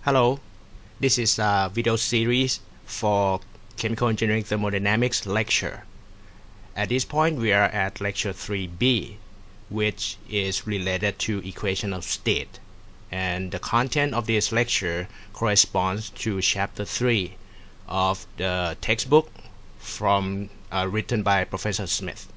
Hello, this is a video series for Chemical Engineering Thermodynamics lecture. At this point we are at lecture 3B, which is related to equation of state, and the content of this lecture corresponds to chapter 3 of the textbook written by Professor Smith.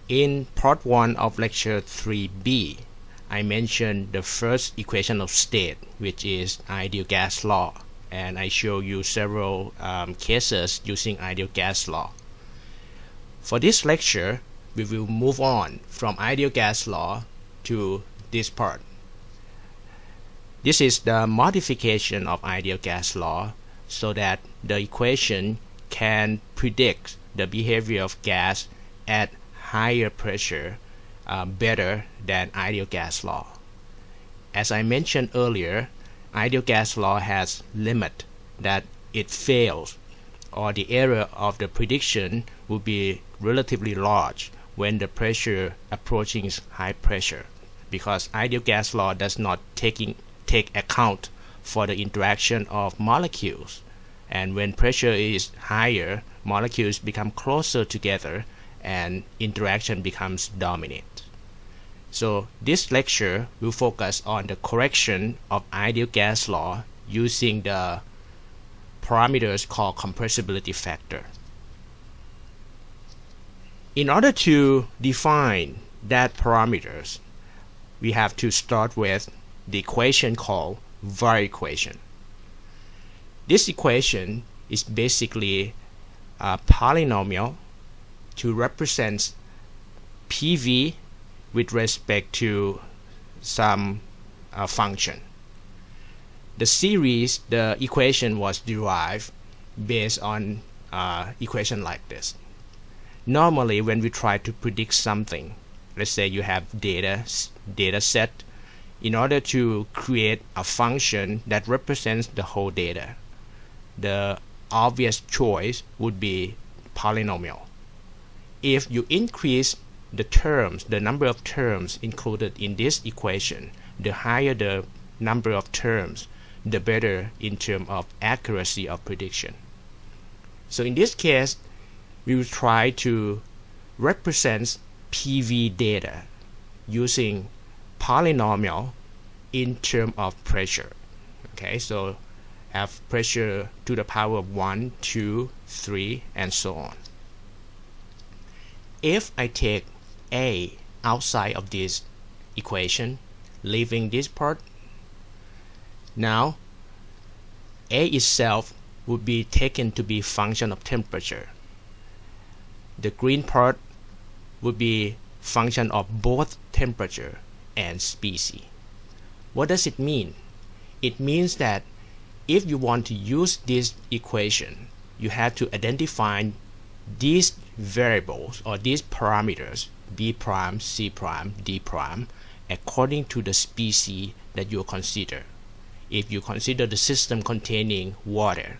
In part 1 of lecture 3B, I mentioned the first equation of state, which is ideal gas law, and I show you several cases using ideal gas law. For this lecture, we will move on from ideal gas law to this part. This is the modification of ideal gas law so that the equation can predict the behavior of gas at higher pressure better than ideal gas law. As I mentioned earlier, ideal gas law has limit that it fails, or the error of the prediction will be relatively large when the pressure approaching high pressure, because ideal gas law does not take account for the interaction of molecules, and when pressure is higher, molecules become closer together and interaction becomes dominant. So this lecture will focus on the correction of ideal gas law using the parameters called compressibility factor. In order to define that parameters, we have to start with the equation called Virial equation. This equation is basically a polynomial to represent PV with respect to some function. The equation was derived based on equation like this. Normally, when we try to predict something, let's say you have data set, in order to create a function that represents the whole data, the obvious choice would be polynomial. If you increase the number of terms included in this equation, the higher the number of terms, the better in terms of accuracy of prediction. So in this case, we will try to represent PV data using polynomial in terms of pressure. Okay, so have pressure to the power of 1, 2, 3, and so on. If I take A outside of this equation, leaving this part, now A itself would be taken to be function of temperature. The green part would be function of both temperature and species. What does it mean? It means that if you want to use this equation, you have to identify these variables or these parameters B prime, C prime, D prime according to the species that you consider. If you consider the system containing water,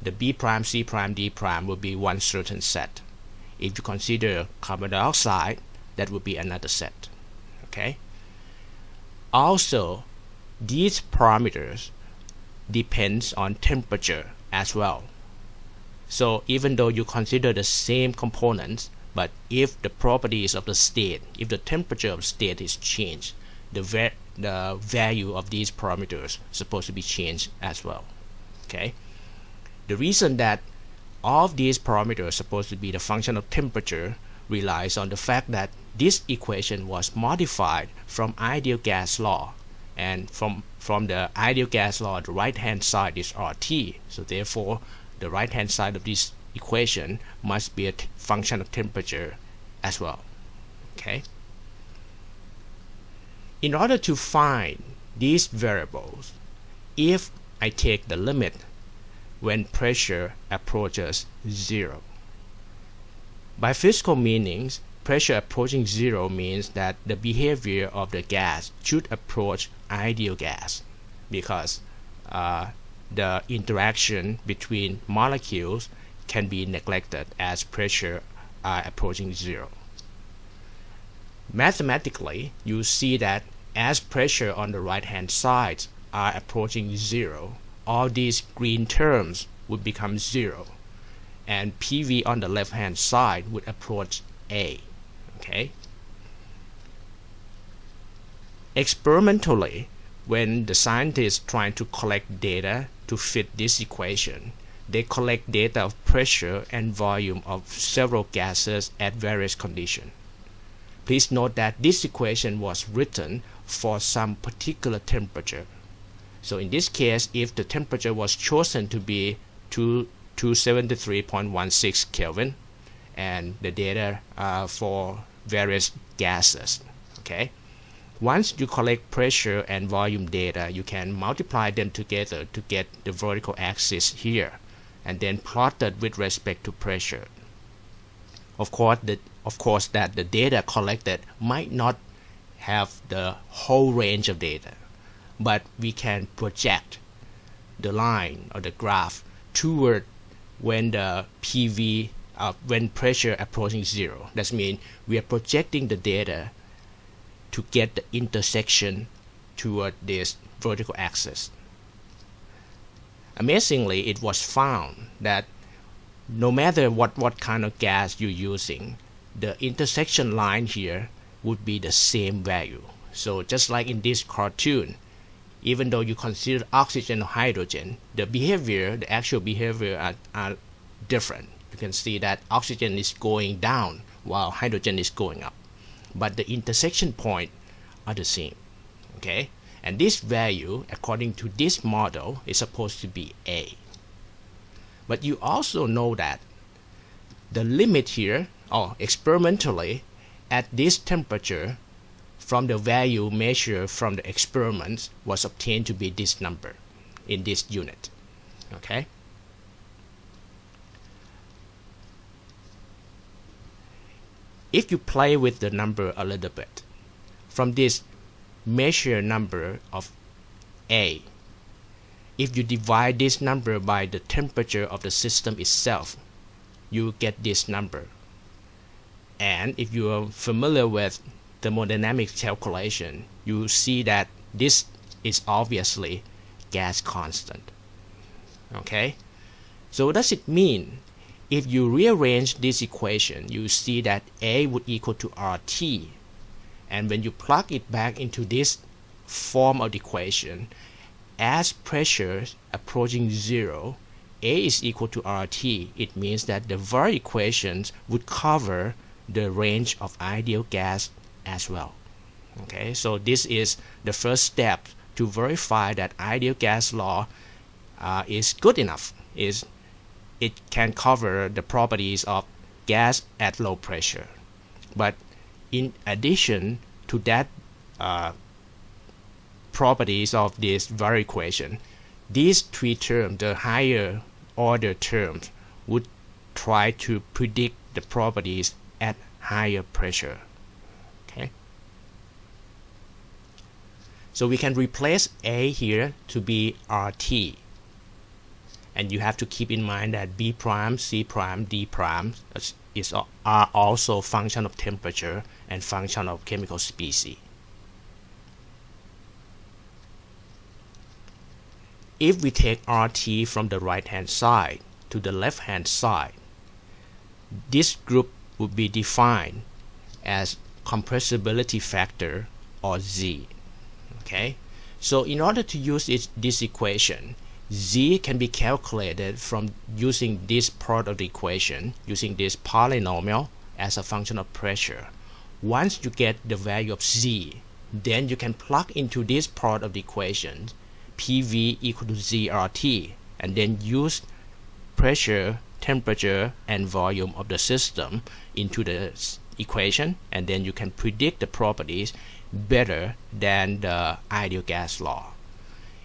the B prime, C prime, D prime will be one certain set. If you consider carbon dioxide, that would be another set. Okay? Also, these parameters depends on temperature as well. So even though you consider the same components, but if the properties of the state, if the temperature of the state is changed, the value of these parameters is supposed to be changed as well. Okay? The reason that all of these parameters are supposed to be the function of temperature relies on the fact that this equation was modified from ideal gas law, and from the ideal gas law, the right hand side is RT, so therefore the right hand side of this equation must be a function of temperature as well. Okay? In order to find these variables, if I take the limit when pressure approaches 0. By physical meanings, pressure approaching 0 means that the behavior of the gas should approach ideal gas, because the interaction between molecules can be neglected as pressure are approaching 0. Mathematically, you see that as pressure on the right hand side are approaching 0, all these green terms would become 0, and PV on the left hand side would approach A. Okay. Experimentally, when the scientists trying to collect data to fit this equation, they collect data of pressure and volume of several gases at various conditions. Please note that this equation was written for some particular temperature. So in this case, if the temperature was chosen to be 273.16 Kelvin, and the data for various gases. Okay. Once you collect pressure and volume data, you can multiply them together to get the vertical axis here, and then plot that with respect to pressure. Of course, that the data collected might not have the whole range of data, but we can project the line or the graph toward when the PV when pressure approaching 0. That means we are projecting the data to get the intersection toward this vertical axis. Amazingly, it was found that no matter what kind of gas you're using, the intersection line here would be the same value. So just like in this cartoon, even though you consider oxygen or hydrogen, the actual behavior are different. You can see that oxygen is going down while hydrogen is going up, but the intersection point are the same. Okay, and this value, according to this model, is supposed to be A. But you also know that the limit here, or experimentally, at this temperature, from the value measured from the experiments, was obtained to be this number in this unit. Okay. If you play with the number a little bit, from this measured number of A, if you divide this number by the temperature of the system itself, you get this number. And if you are familiar with thermodynamics calculation, you see that this is obviously gas constant. Okay, so what does it mean? If you rearrange this equation, you see that A would equal to RT, and when you plug it back into this form of the equation, as pressure approaching 0, A is equal to RT. It means that the Virial equations would cover the range of ideal gas as well. Okay, so this is the first step to verify that ideal gas law is good enough. It can cover the properties of gas at low pressure. But in addition to that properties of this Virial equation, these three terms, the higher order terms, would try to predict the properties at higher pressure. Okay, so we can replace A here to be RT, and you have to keep in mind that B prime, C prime, D prime are also function of temperature and function of chemical species. If we take RT from the right hand side to the left hand side, this group would be defined as compressibility factor, or Z. Okay, so in order to use this equation, Z can be calculated from using this part of the equation, using this polynomial as a function of pressure. Once you get the value of Z, then you can plug into this part of the equation PV equal to ZRT, and then use pressure, temperature, and volume of the system into the equation, and then you can predict the properties better than the ideal gas law.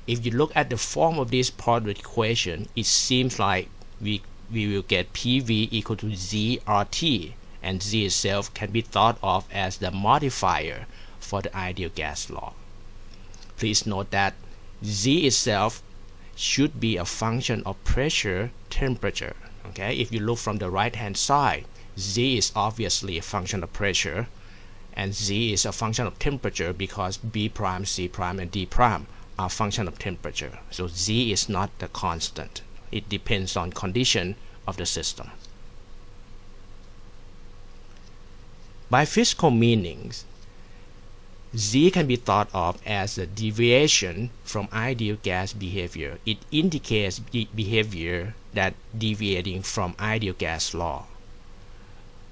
If you look at the form of this part of the equation, it seems like we will get PV equal to ZRT, and Z itself can be thought of as the modifier for the ideal gas law. Please note that Z itself should be a function of pressure, temperature. Okay, if you look from the right hand side, Z is obviously a function of pressure, and Z is a function of temperature because B prime, C prime, and D prime are function of temperature. So Z is not the constant. It depends on condition of the system. By physical meanings, Z can be thought of as a deviation from ideal gas behavior. It indicates behavior that deviating from ideal gas law.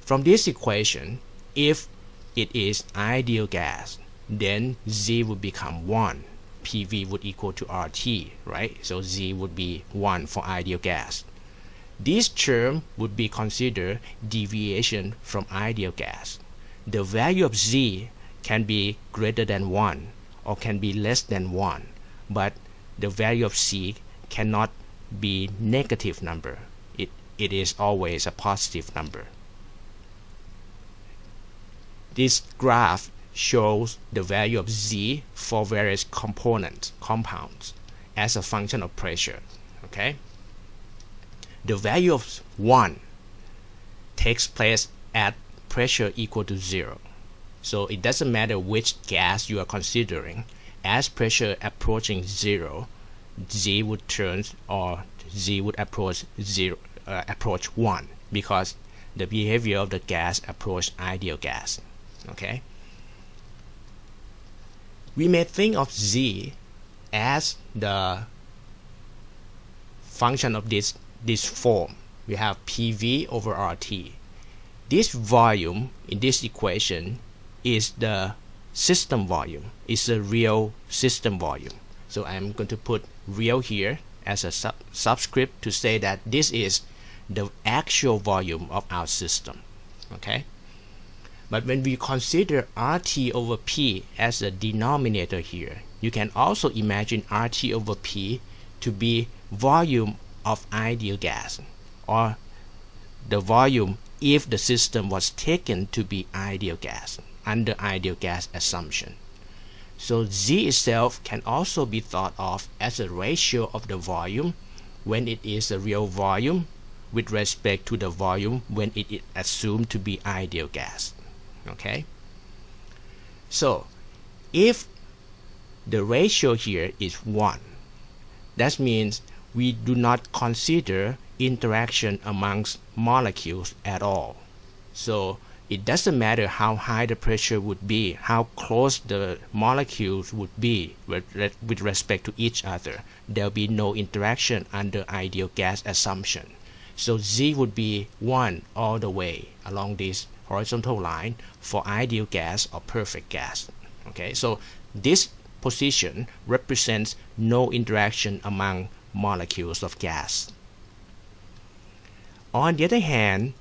From this equation, if it is ideal gas, then Z would become 1. PV would equal to RT, right? So Z would be 1 for ideal gas. This term would be considered deviation from ideal gas. The value of Z can be greater than 1 or can be less than 1, but the value of C cannot be negative number. It is always a positive number. This graph shows the value of Z for various compounds as a function of pressure. Okay? The value of 1 takes place at pressure equal to 0. So it doesn't matter which gas you are considering. As pressure approaching 0, Z would approach 1 because the behavior of the gas approach ideal gas. Okay? We may think of Z as the function of this form. We have PV over RT. This volume in this equation is the system volume. It's a real system volume. So I'm going to put real here as a subscript to say that this is the actual volume of our system. Okay? But when we consider RT over P as a denominator here, you can also imagine RT over P to be volume of ideal gas, or the volume if the system was taken to be ideal gas under ideal gas assumption. So Z itself can also be thought of as a ratio of the volume when it is a real volume with respect to the volume when it is assumed to be ideal gas. Okay? So if the ratio here is 1, that means we do not consider interaction amongst molecules at all. So it doesn't matter how high the pressure would be, how close the molecules would be with respect to each other. There will be no interaction under ideal gas assumption. So Z would be 1 all the way along this horizontal line for ideal gas or perfect gas. Okay, so this position represents no interaction among molecules of gas. On the other hand,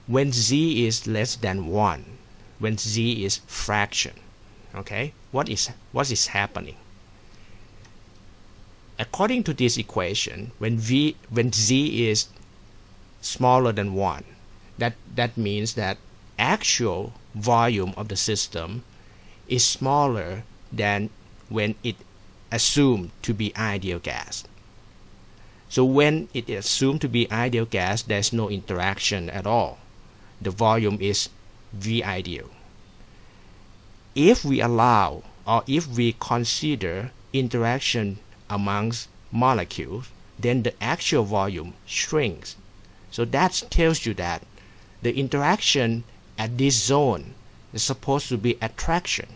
when Z is less than 1, when Z is fraction, okay, what is happening? According to this equation, when Z is smaller than 1, that means that actual volume of the system is smaller than when it assumed to be ideal gas. So when it is assumed to be ideal gas, there's no interaction at all. The volume is V ideal. If we allow or if we consider interaction amongst molecules, then the actual volume shrinks. So that tells you that the interaction at this zone is supposed to be attraction.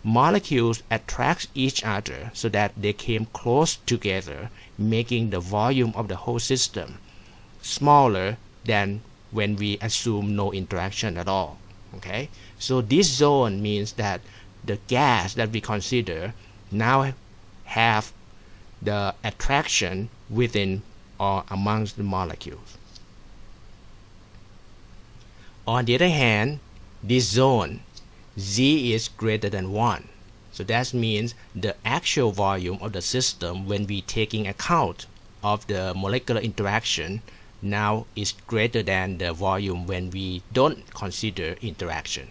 Molecules attract each other so that they came close together, making the volume of the whole system smaller than when we assume no interaction at all. Okay, so this zone means that the gas that we consider now have the attraction within or amongst the molecules. On the other hand, this zone Z is greater than 1. So that means the actual volume of the system when we taking account of the molecular interaction now is greater than the volume when we don't consider interaction.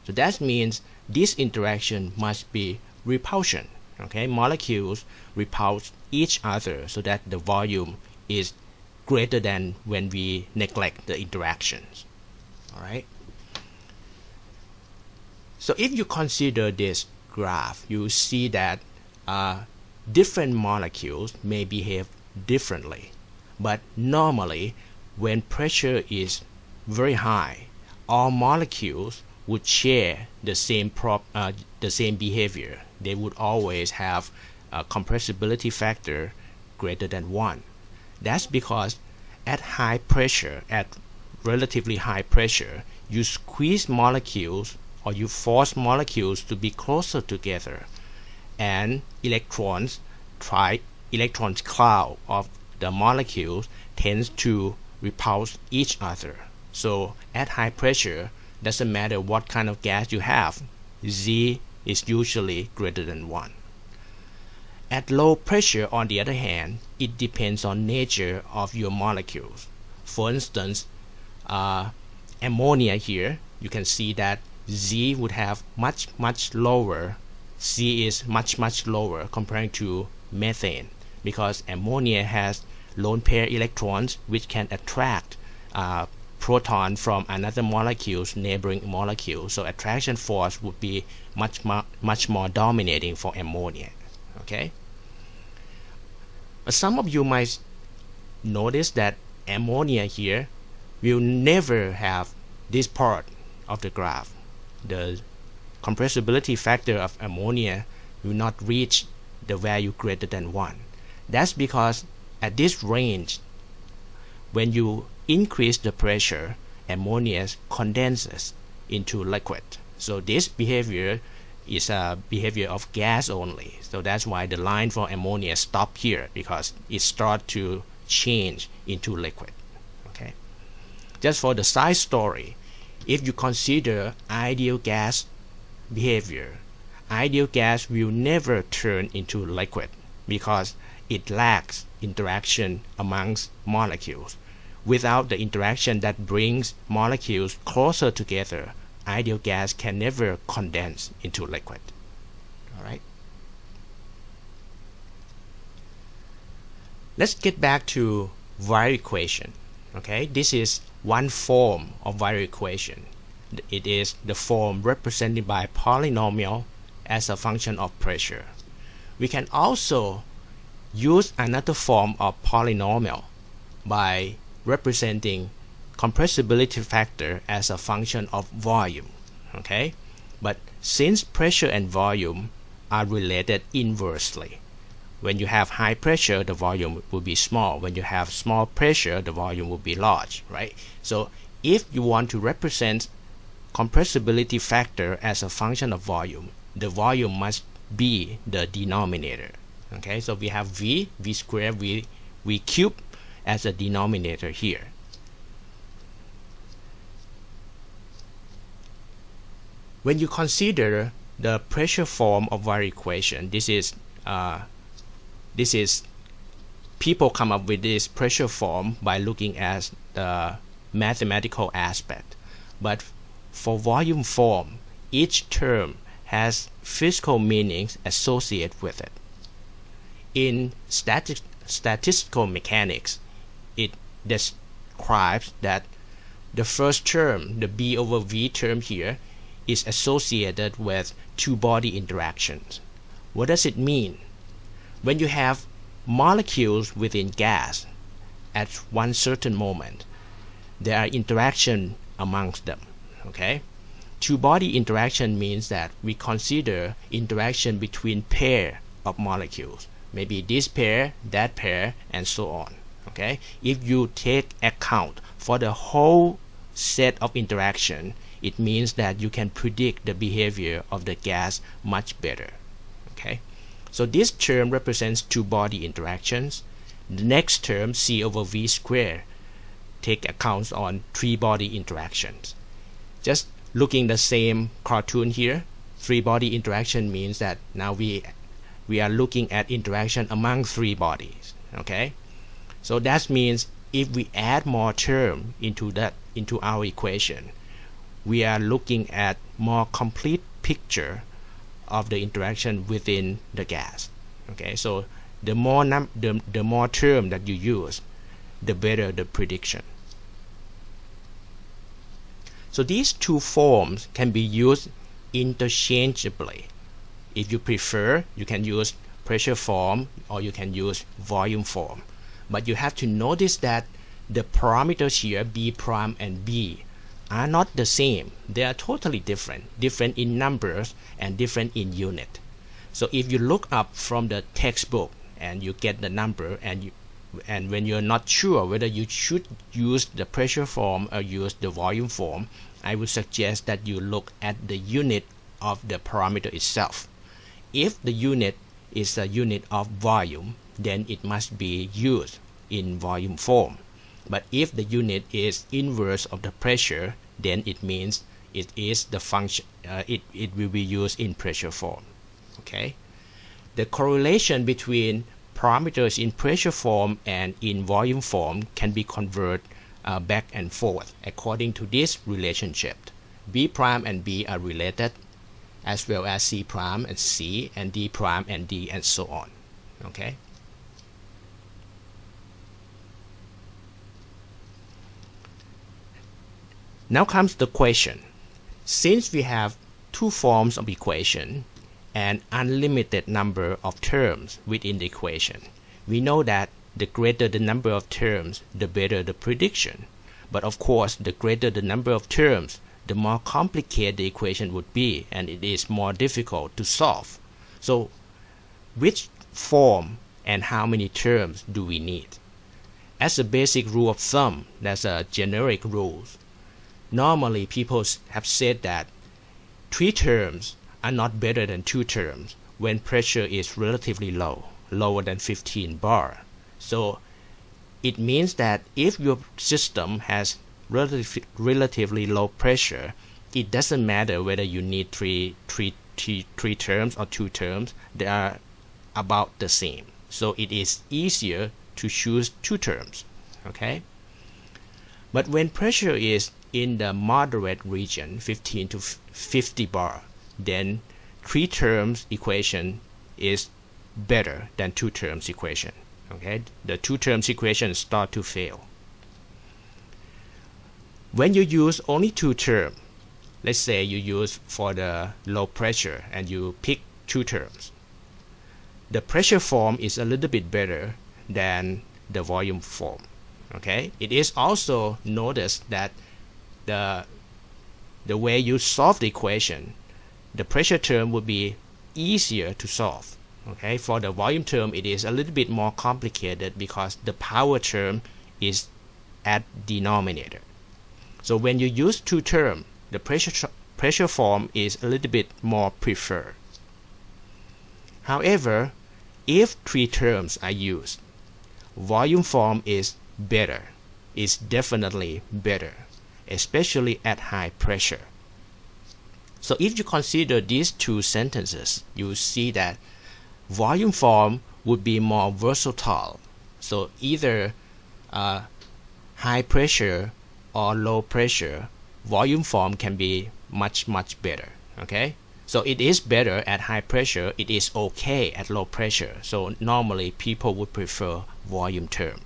So that means this interaction must be repulsion. Okay, molecules repulse each other so that the volume is greater than when we neglect the interactions. All right. So if you consider this graph, you see that different molecules may behave differently, but normally when pressure is very high, all molecules would share the same behavior. They would always have a compressibility factor greater than 1. That's because at high pressure, at relatively high pressure, you squeeze molecules or you force molecules to be closer together, and electron cloud of the molecules tends to repulse each other. So at high pressure, doesn't matter what kind of gas you have, Z is usually greater than 1. At low pressure, on the other hand, it depends on nature of your molecules. For instance, ammonia here, you can see that Z would have much lower, C is much lower compared to methane, because ammonia has lone pair electrons which can attract proton from another molecule's neighboring molecule. So attraction force would be much more dominating for ammonia. Okay. But some of you might notice that ammonia here will never have this part of the graph. The compressibility factor of ammonia will not reach the value greater than 1. That's because at this range, when you increase the pressure, ammonia condenses into liquid. So this behavior is a behavior of gas only. So that's why the line for ammonia stopped here, because it starts to change into liquid. Okay. Just for the side story, if you consider ideal gas behavior, ideal gas will never turn into liquid because it lacks interaction amongst molecules. Without the interaction that brings molecules closer together, ideal gas can never condense into liquid. All right. Let's get back to Virial equation. Okay, this is one form of Virial equation. It is the form represented by polynomial as a function of pressure. We can also use another form of polynomial by representing compressibility factor as a function of volume. Okay, but since pressure and volume are related inversely, when you have high pressure, the volume will be small. When you have small pressure, the volume will be large, right? So if you want to represent compressibility factor as a function of volume, the volume must be the denominator. Okay, so we have V squared, V cube as a denominator here. When you consider the pressure form of Virial equation, this is people come up with this pressure form by looking at the mathematical aspect. But for volume form, each term has physical meanings associated with it. In statistical mechanics, it describes that the first term, the B over V term here, is associated with two-body interactions. What does it mean? When you have molecules within gas, at one certain moment, there are interaction amongst them. Okay? Two-body interaction means that we consider interaction between pair of molecules. Maybe this pair, that pair, and so on. Okay? If you take account for the whole set of interaction, it means that you can predict the behavior of the gas much better. Okay? So this term represents two-body interactions. The next term, C over V squared, take accounts on three-body interactions. Just looking the same cartoon here, three-body interaction means that now we are looking at interaction among three bodies. Okay? So that means if we add more term into our equation, we are looking at more complete picture of the interaction within the gas. Okay, so the more term that you use, the better the prediction. So these two forms can be used interchangeably. If you prefer, you can use pressure form or you can use volume form. But you have to notice that the parameters here, B prime and B, are not the same. They are totally different in numbers and different in unit. So if you look up from the textbook and you get the number, and when you're not sure whether you should use the pressure form or use the volume form, I would suggest that you look at the unit of the parameter itself. If the unit is a unit of volume, then it must be used in volume form. But if the unit is inverse of the pressure, then it means it is the function. It will be used in pressure form. Okay. The correlation between parameters in pressure form and in volume form can be converted back and forth according to this relationship. B prime and B are related, as well as C prime and C, and D prime and D, and so on. Okay. Now comes the question. Since we have two forms of equation and unlimited number of terms within the equation, we know that the greater the number of terms, the better the prediction. But of course, the greater the number of terms, the more complicated the equation would be, and it is more difficult to solve. So, which form and how many terms do we need? As a basic rule of thumb, that's a generic rule. Normally, people have said that 3 terms are not better than 2 terms when pressure is relatively low, lower than 15 bar. So it means that if your system has relatively low pressure, it doesn't matter whether you need three terms or 2 terms. They are about the same. So it is easier to choose 2 terms. Okay. But when pressure is in the moderate region, 15 to 50 bar, then 3 terms equation is better than 2 terms equation. Okay, the 2 terms equation start to fail. When you use only 2 terms, let's say you use for the low pressure and you pick 2 terms, the pressure form is a little bit better than the volume form. Okay, it is also noticed that the way you solve the equation, the pressure term would be easier to solve. Okay, for the volume term, it is a little bit more complicated because the power term is at denominator. So when you use 2 terms, the pressure form is a little bit more preferred. However, if 3 terms are used, volume form is better, is definitely better, especially at high pressure. So if you consider these 2 sentences, you see that volume form would be more versatile. So either high pressure or low pressure, volume form can be much better. Okay, so it is better at high pressure, it is okay at low pressure. So normally people would prefer volume term.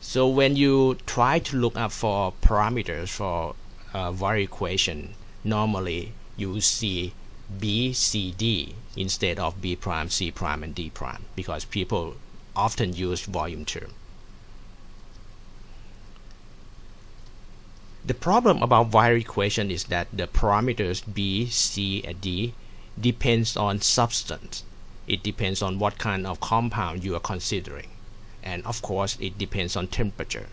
So when you try to look up for parameters for Virial equation, normally you see B, C, D instead of B prime, C prime, and D prime, because people often use volume term. The problem about Virial equation is that the parameters B, C, and D depends on substance. It depends on what kind of compound you are considering. And of course, it depends on temperature.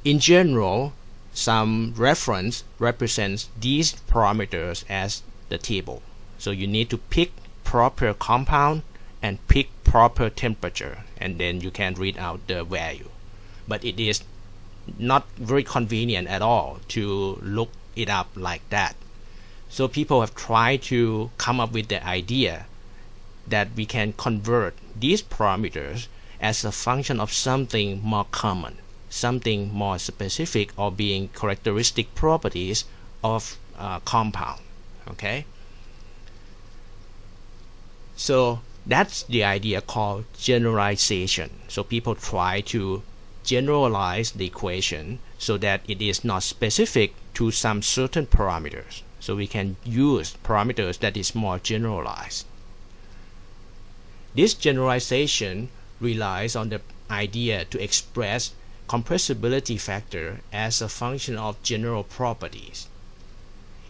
In general, some reference represents these parameters as the table. So you need to pick proper compound and pick proper temperature, and then you can read out the value. But it is not very convenient at all to look it up like that. So people have tried to come up with the idea that we can convert these parameters as a function of something more common, something more specific, or being characteristic properties of compound. Okay, so that's the idea called generalization. So people try to generalize the equation so that it is not specific to some certain parameters. So we can use parameters that is more generalized. This generalization relies on the idea to express compressibility factor as a function of general properties.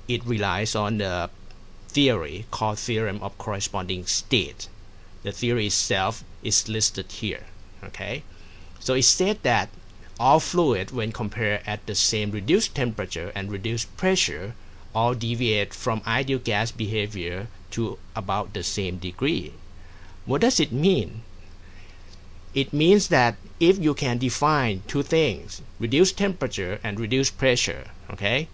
It relies on the theory called theorem of corresponding state. The theory itself is listed here. Okay, so it said that all fluid, when compared at the same reduced temperature and reduced pressure, all deviate from ideal gas behavior to about the same degree. What does it mean? It means that if you can define two things, reduced temperature and reduced pressure, okay,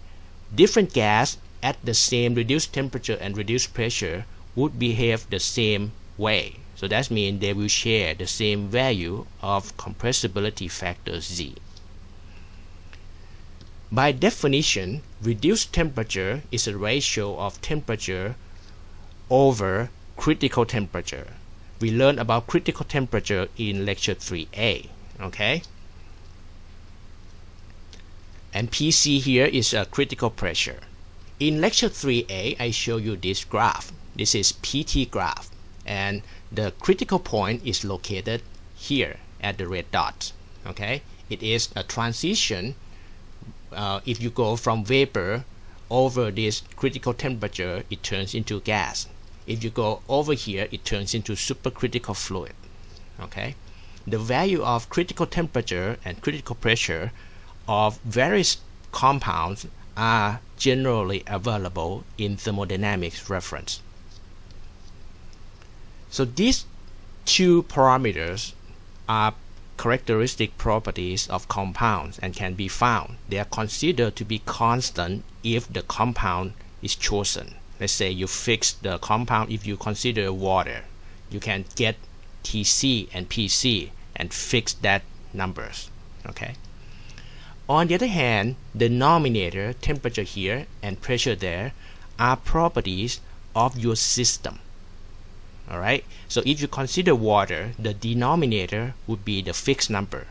different gas at the same reduced temperature and reduced pressure would behave the same way. So that means they will share the same value of compressibility factor Z. By definition, reduced temperature is a ratio of temperature over critical temperature. We learned about critical temperature in lecture 3A. Okay? And PC here is a critical pressure. In lecture 3A, I show you this graph. This is PT graph. And the critical point is located here at the red dot. Okay? It is a transition. If you go from vapor over this critical temperature, it turns into gas. If you go over here, it turns into supercritical fluid. Okay? The value of critical temperature and critical pressure of various compounds are generally available in thermodynamics reference. So these two parameters are characteristic properties of compounds and can be found. They are considered to be constant if the compound is chosen. Let's say you fix the compound. If you consider water, you can get TC and PC and fix that numbers. Okay. On the other hand, the denominator, temperature here and pressure there, are properties of your system. Alright, so if you consider water, the denominator would be the fixed number,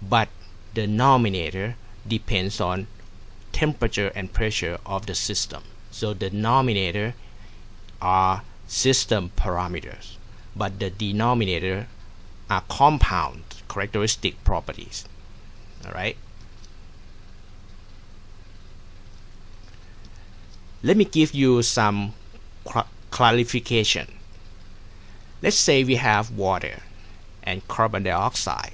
but the denominator depends on temperature and pressure of the system. So the denominator are system parameters, but the denominator are compound characteristic properties. Alright, let me give you some clarification. Let's say we have water and carbon dioxide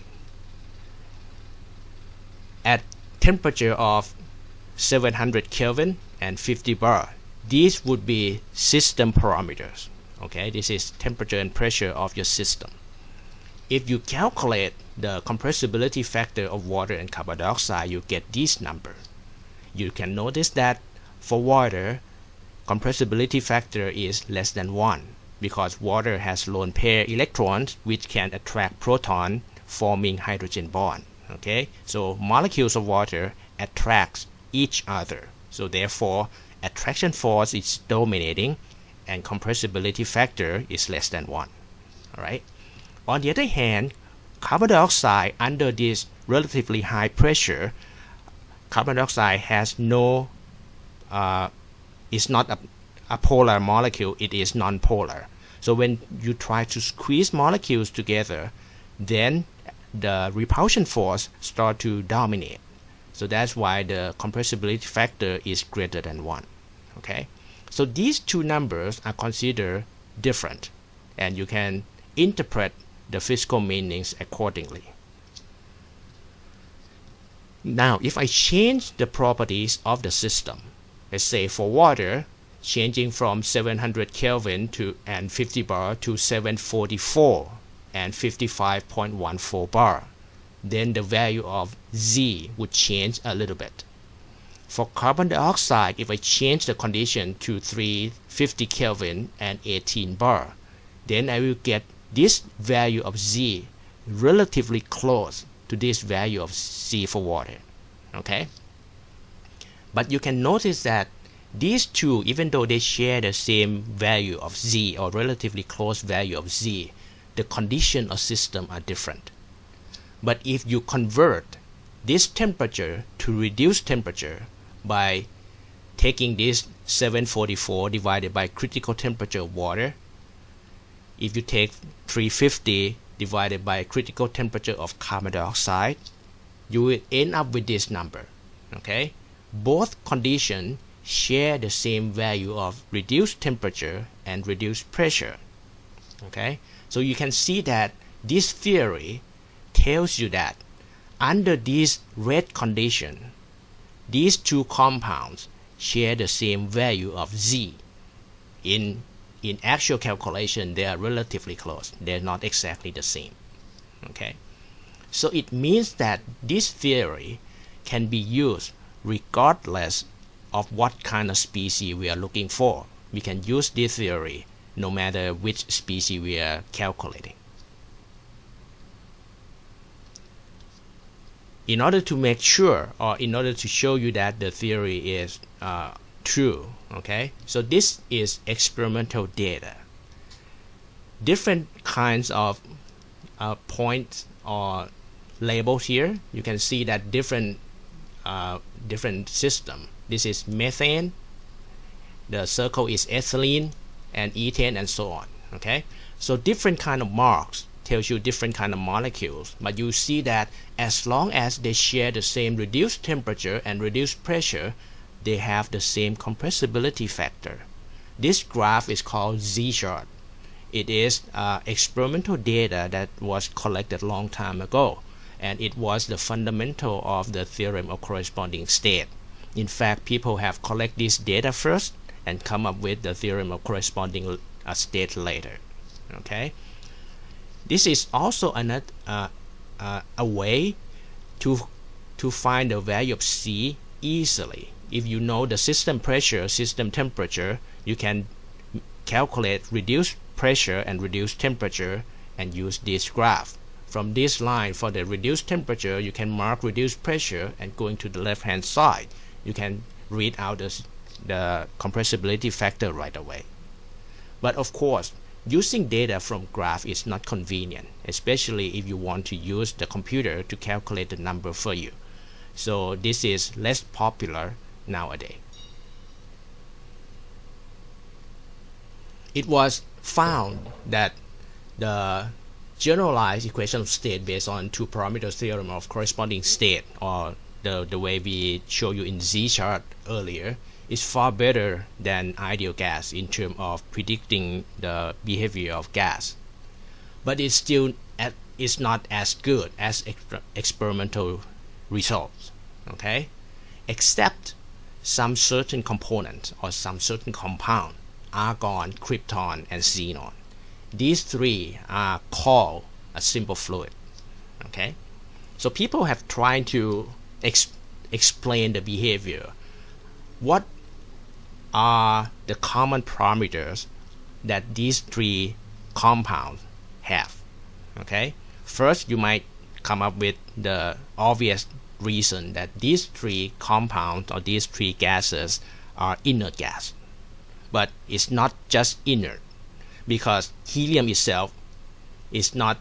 at temperature of 700 Kelvin and 50 bar. These would be system parameters. Okay, this is temperature and pressure of your system. If you calculate the compressibility factor of water and carbon dioxide, you get this number. You can notice that for water, compressibility factor is less than 1. Because water has lone pair electrons which can attract proton forming hydrogen bond. Okay, so molecules of water attract each other. So therefore, attraction force is dominating and compressibility factor is less than 1. Alright. On the other hand, carbon dioxide under this relatively high pressure, carbon dioxide has no, is not a polar molecule, it is non-polar. So when you try to squeeze molecules together, then the repulsion force start to dominate. So that's why the compressibility factor is greater than 1. Okay, so these two numbers are considered different, and you can interpret the physical meanings accordingly. Now, if I change the properties of the system, let's say for water, changing from 700 Kelvin to and 50 bar to 744 and 55.14 bar, then the value of Z would change a little bit. For carbon dioxide, if I change the condition to 350 Kelvin and 18 bar, then I will get this value of Z relatively close to this value of Z for water. Okay? But you can notice that these two, even though they share the same value of Z or relatively close value of Z, the condition of system are different. But if you convert this temperature to reduced temperature by taking this 744 divided by critical temperature of water, if you take 350 divided by critical temperature of carbon dioxide, you will end up with this number. Okay, both conditions share the same value of reduced temperature and reduced pressure. Okay, so you can see that this theory tells you that under this red condition, these two compounds share the same value of Z. In actual calculation, they are relatively close. They're not exactly the same. Okay, so it means that this theory can be used regardless of what kind of species we are looking for. We can use this theory no matter which species we are calculating. In order to make sure, or in order to show you that the theory is true, okay, so this is experimental data. Different kinds of points or labels here. You can see that different system. This is methane, the circle is ethylene and ethane, and so on. Okay, so different kind of marks tells you different kind of molecules, but you see that as long as they share the same reduced temperature and reduced pressure, they have the same compressibility factor. This graph is called Z-chart. It is experimental data that was collected a long time ago, and it was the fundamental of the theorem of corresponding state. In fact, people have collected this data first and come up with the theorem of corresponding state later. Okay, this is also another a way to find the value of C easily. If you know the system pressure, system temperature, you can calculate reduced pressure and reduced temperature and use this graph. From this line, for the reduced temperature, you can mark reduced pressure, and going to the left hand side, you can read out the compressibility factor right away. But of course, using data from graph is not convenient, especially if you want to use the computer to calculate the number for you. So this is less popular nowadays. It was found that the generalized equation of state based on two-parameter theorem of corresponding state, or the way we show you in Z-chart earlier, is far better than ideal gas in terms of predicting the behavior of gas. But it's still is not as good as experimental results. Okay, except some certain components or some certain compound, argon, krypton, and xenon. These three are called a simple fluid. Okay, so people have tried to explain the behavior. What are the common parameters that these three compounds have? Okay, first you might come up with the obvious reason that these three compounds or these three gases are inert gas. But it's not just inert, because helium itself is not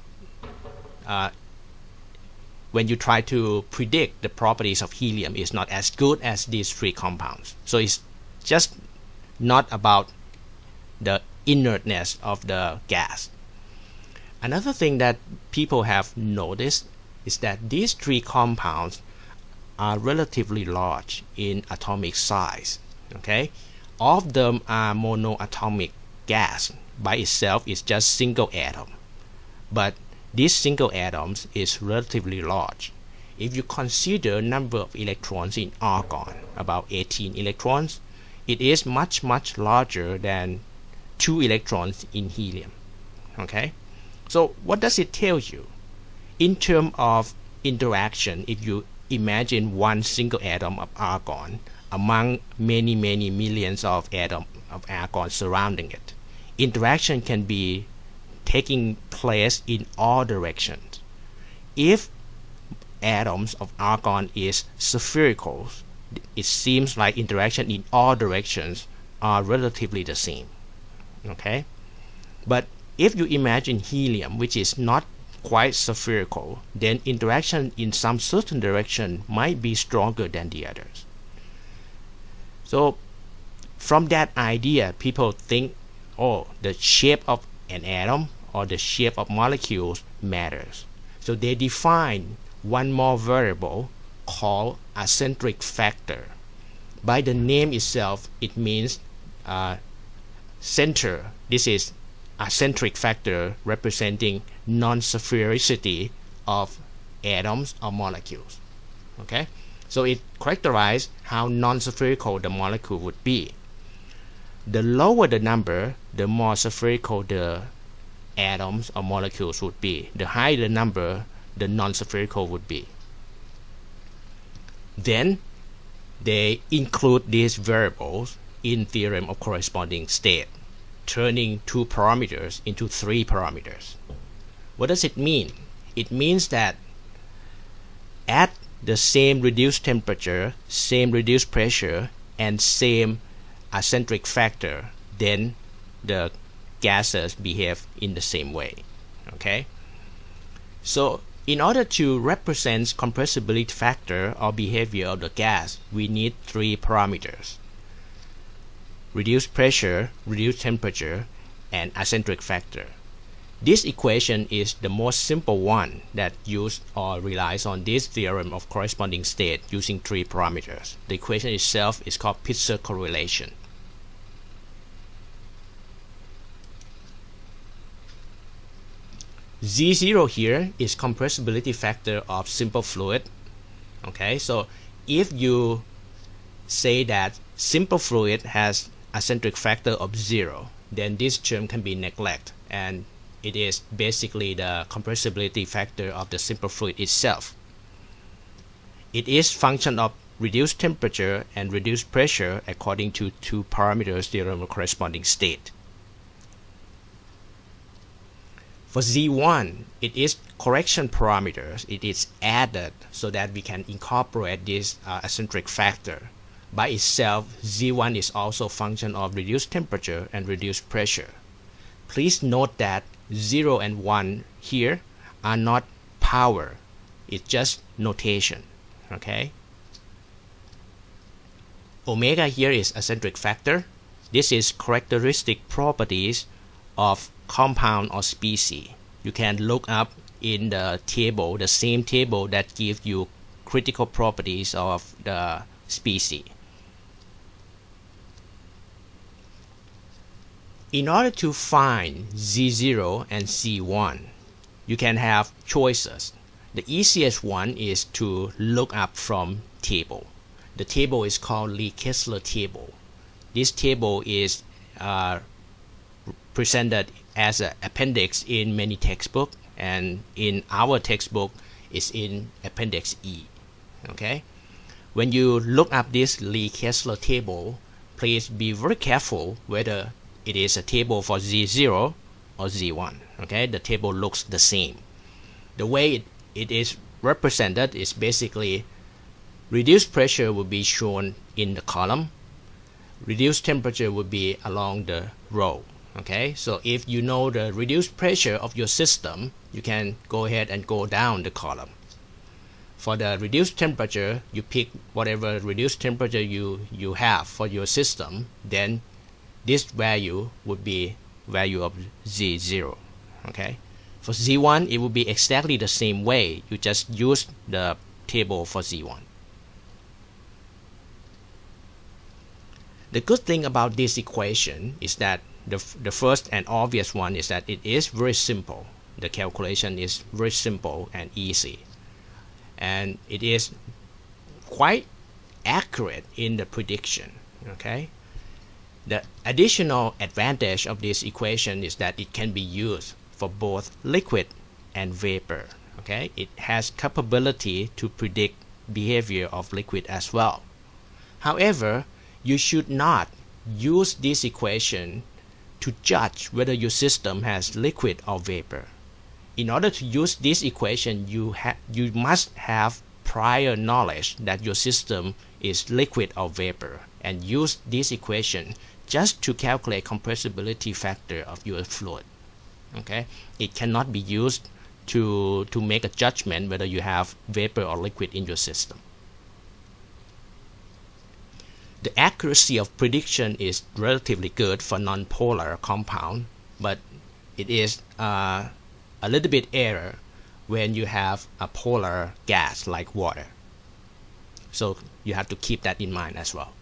when you try to predict the properties of helium, is not as good as these three compounds. So it's just not about the inertness of the gas. Another thing that people have noticed is that these three compounds are relatively large in atomic size. Okay, all of them are monoatomic gas. By itself is just single atom, but these single atoms is relatively large. If you consider number of electrons in argon, about 18 electrons, it is much larger than 2 electrons in helium. Okay, so what does it tell you? In terms of interaction, if you imagine one single atom of argon among many millions of atoms of argon surrounding it, interaction can be taking place in all directions. If atoms of argon is spherical, it seems like interaction in all directions are relatively the same. Okay, but if you imagine helium, which is not quite spherical, then interaction in some certain direction might be stronger than the others. So from that idea, people think, oh, the shape of an atom or the shape of molecules matters. So they define one more variable called eccentric factor. By the name itself, it means center. This is eccentric factor representing non-sphericity of atoms or molecules. Okay, so it characterizes how non-spherical the molecule would be. The lower the number, the more spherical the atoms or molecules would be. The higher the number, the non-spherical would be. Then they include these variables in theorem of corresponding state, turning 2 parameters into 3 parameters. What does it mean? It means that at the same reduced temperature, same reduced pressure, and same eccentric factor, then the gases behave in the same way. Okay? So in order to represent compressibility factor or behavior of the gas, we need 3 parameters: reduced pressure, reduced temperature, and eccentric factor. This equation is the most simple one that used or relies on this theorem of corresponding state using 3 parameters. The equation itself is called Pitzer correlation. Z0 here is compressibility factor of simple fluid. Okay, so if you say that simple fluid has eccentric factor of 0, then this term can be neglected, and it is basically the compressibility factor of the simple fluid itself. It is function of reduced temperature and reduced pressure according to 2 parameters theorem of corresponding state. For Z1, it is correction parameters. It is added so that we can incorporate this eccentric factor. By itself, Z1 is also function of reduced temperature and reduced pressure. Please note that 0 and 1 here are not power. It's just notation. Okay? Omega here is eccentric factor. This is characteristic properties of compound or species. You can look up in the table, the same table that gives you critical properties of the species. In order to find Z0 and C1, you can have choices. The easiest one is to look up from table. The table is called Lee-Kessler table. This table is presented as an appendix in many textbooks, and in our textbook is in appendix E. Okay, when you look up this Lee-Kessler table, please be very careful whether it is a table for Z0 or Z1. Okay, the table looks the same. The way it is represented is basically reduced pressure will be shown in the column, reduced temperature will be along the row. Okay, so if you know the reduced pressure of your system, you can go ahead and go down the column. For the reduced temperature, you pick whatever reduced temperature you have for your system, then this value would be value of Z0. Okay, for Z1 it will be exactly the same way. You just use the table for Z1. The good thing about this equation is that the first and obvious one is that it is very simple. The calculation is very simple and easy, and it is quite accurate in the prediction. Okay, the additional advantage of this equation is that it can be used for both liquid and vapor. Okay, it has capability to predict behavior of liquid as well. However, you should not use this equation to judge whether your system has liquid or vapor. In order to use this equation, you must have prior knowledge that your system is liquid or vapor, and use this equation just to calculate compressibility factor of your fluid. Okay, it cannot be used to make a judgment whether you have vapor or liquid in your system. The accuracy of prediction is relatively good for nonpolar compound, but it is a little bit error when you have a polar gas like water. So you have to keep that in mind as well.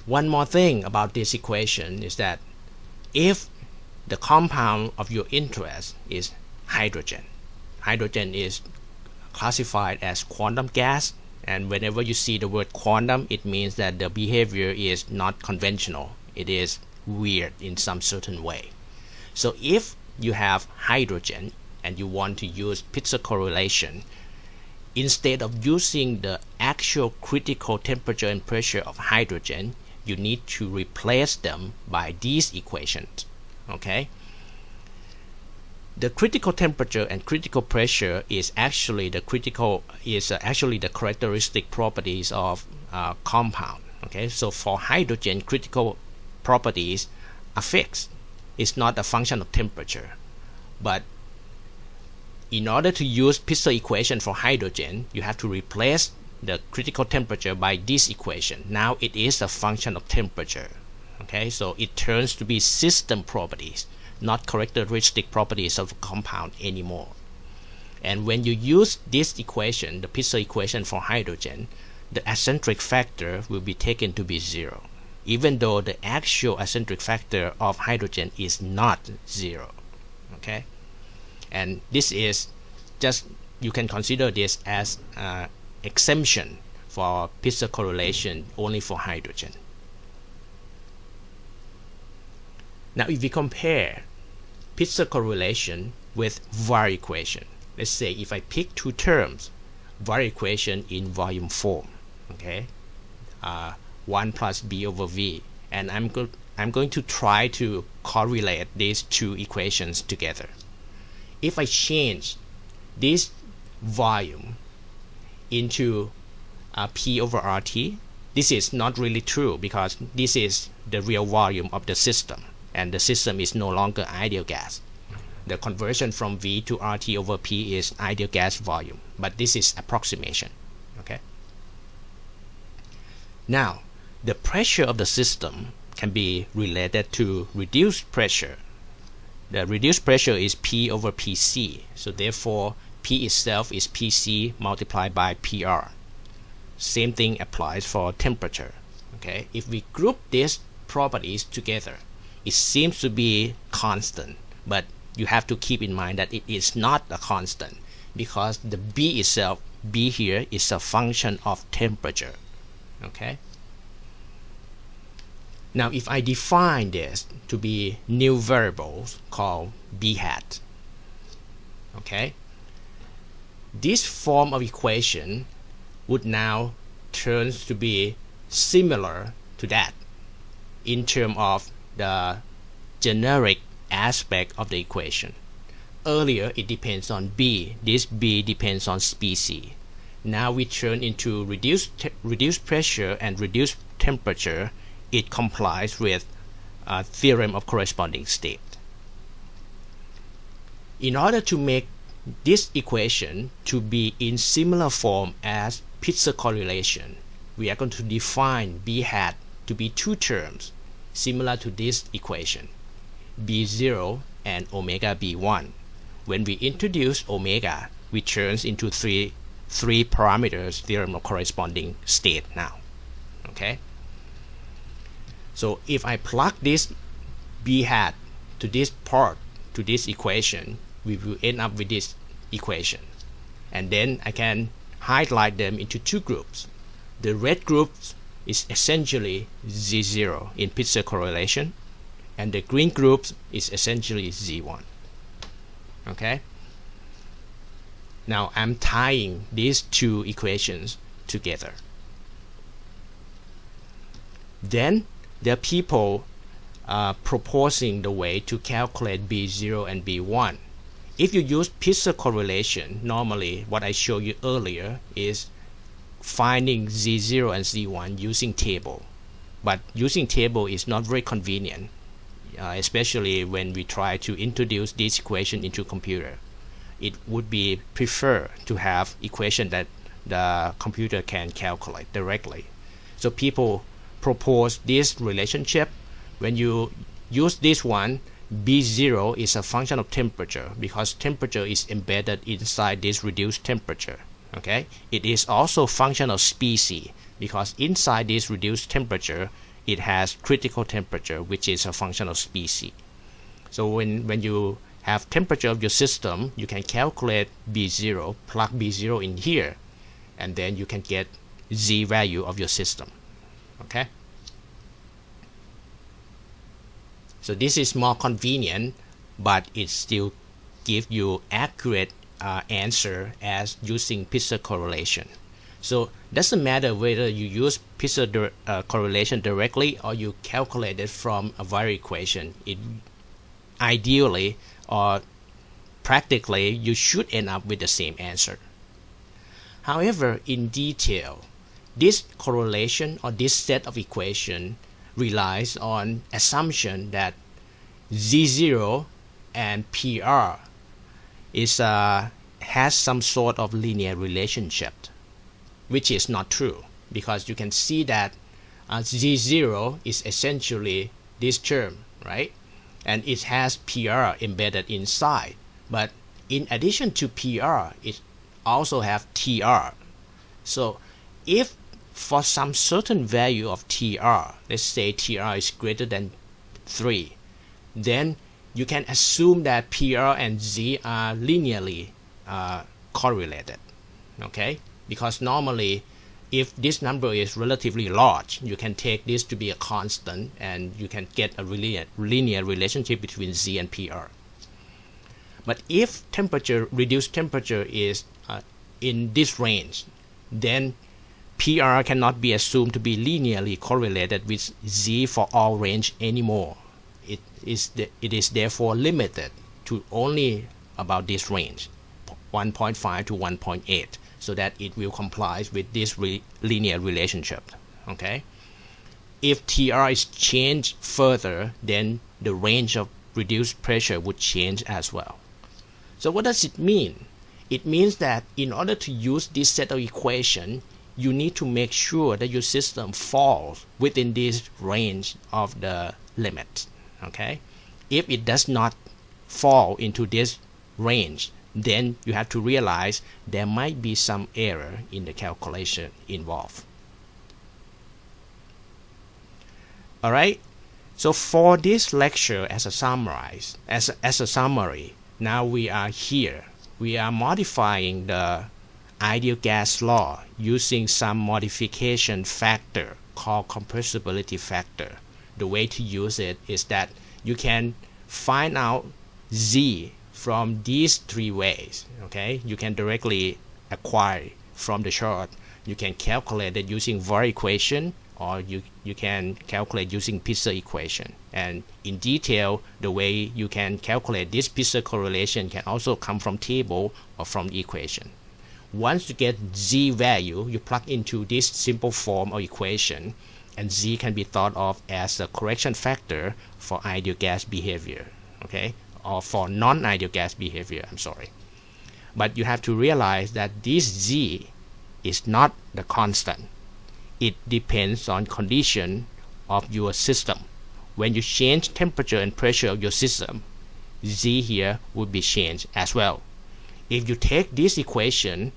One more thing about this equation is that if the compound of your interest is hydrogen is classified as quantum gas, and whenever you see the word quantum, it means that the behavior is not conventional. It is weird in some certain way. So if you have hydrogen and you want to use Pitzer correlation, instead of using the actual critical temperature and pressure of hydrogen, you need to replace them by these equations. Okay? The critical temperature and critical pressure is actually the characteristic properties of compound. Okay, so for hydrogen, critical properties are fixed. It's not a function of temperature. But in order to use Pitzer equation for hydrogen, you have to replace the critical temperature by this equation. Now it is a function of temperature. Okay, so it turns to be system properties, not characteristic properties of a compound anymore. And when you use this equation, the Pitzer equation for hydrogen, the eccentric factor will be taken to be 0, even though the actual eccentric factor of hydrogen is not 0. Okay, and this is just, you can consider this as exemption for Pitzer correlation only for hydrogen. Now if we compare Pitzer correlation with Virial equation, let's say if I pick two terms, Virial equation in volume form, okay, 1 plus B over V, and I'm going to try to correlate these two equations together. If I change this volume into P over RT, this is not really true because this is the real volume of the system, and the system is no longer ideal gas. The conversion from V to RT over P is ideal gas volume, but this is approximation. Okay. Now, the pressure of the system can be related to reduced pressure. The reduced pressure is P over PC, so therefore P itself is PC multiplied by PR. Same thing applies for temperature. Okay, if we group these properties together, it seems to be constant, but you have to keep in mind that it is not a constant because the B itself, B here, is a function of temperature. Okay. Now if I define this to be new variables called B hat, okay, this form of equation would now turn to be similar to that in terms of the generic aspect of the equation. Earlier it depends on B, this B depends on species. Now we turn into reduced pressure and reduced temperature. It complies with theorem of corresponding state. In order to make this equation to be in similar form as Pitzer correlation, we are going to define B hat to be two terms similar to this equation, B0 and omega B1. When we introduce omega, we turn into three parameters theorem of corresponding state now. Okay. So if I plug this B hat to this part, to this equation, we will end up with this equation. And then I can highlight them into two groups. The red group is essentially Z0 in Pitzer correlation, and the green group is essentially Z1. Okay? Now I'm tying these two equations together. Then there are people proposing the way to calculate B0 and B1. If you use Pitzer correlation, normally what I showed you earlier is finding Z0 and Z1 using table. But using table is not very convenient, especially when we try to introduce this equation into computer. It would be preferred to have equation that the computer can calculate directly. So people propose this relationship. When you use this one. B0 is a function of temperature because temperature is embedded inside this reduced temperature. Okay, it is also function of species because inside this reduced temperature it has critical temperature, which is a function of species. So when you have temperature of your system, you can calculate B0, plug B0 in here, and then you can get Z value of your system. Okay, so this is more convenient, but it still gives you accurate answer as using Pitzer correlation. So doesn't matter whether you use Pitzer correlation directly or you calculate it from a Virial equation. Ideally or practically you should end up with the same answer. However, in detail, this correlation or this set of equation relies on assumption that Z0 and PR has some sort of linear relationship, which is not true because you can see that Z0 is essentially this term, right? And it has PR embedded inside, but in addition to PR it also have TR. So if for some certain value of TR, let's say TR is greater than 3, then you can assume that PR and Z are linearly correlated. Okay, because normally if this number is relatively large, you can take this to be a constant and you can get a linear relationship between Z and PR. But if reduced temperature is in this range, then PR cannot be assumed to be linearly correlated with Z for all range anymore. It is therefore limited to only about this range, 1.5 to 1.8, so that it will comply with this linear relationship. Okay, if TR is changed further, then the range of reduced pressure would change as well. So what does it mean? It means that in order to use this set of equation, you need to make sure that your system falls within this range of the limit. Okay, if it does not fall into this range, then you have to realize there might be some error in the calculation involved. Alright, so for this lecture as a summary, now we are here. We are modifying the ideal gas law using some modification factor called compressibility factor. The way to use it is that you can find out Z from these three ways. Okay, you can directly acquire from the chart. You can calculate it using Virial equation, or you can calculate using Pitzer equation. And in detail, the way you can calculate this Pitzer correlation can also come from table or from the equation. Once you get Z value, you plug into this simple form of equation, and Z can be thought of as the correction factor for ideal gas behavior. Okay, or for non-ideal gas behavior, I'm sorry. But you have to realize that this Z is not the constant. It depends on condition of your system. When you change temperature and pressure of your system, Z here would be changed as well. If you take this equation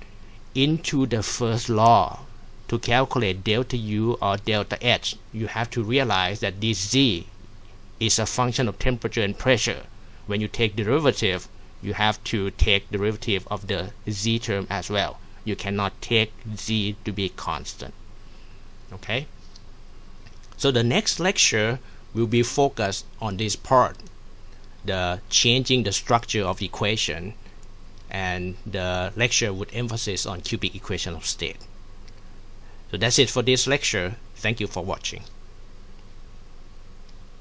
into the first law to calculate delta U or delta H, you have to realize that this Z is a function of temperature and pressure. When you take derivative, you have to take derivative of the Z term as well. You cannot take Z to be constant. Okay, so the next lecture will be focused on this part, the changing the structure of equation, and the lecture would emphasize on cubic equation of state. So that's it for this lecture. Thank you for watching.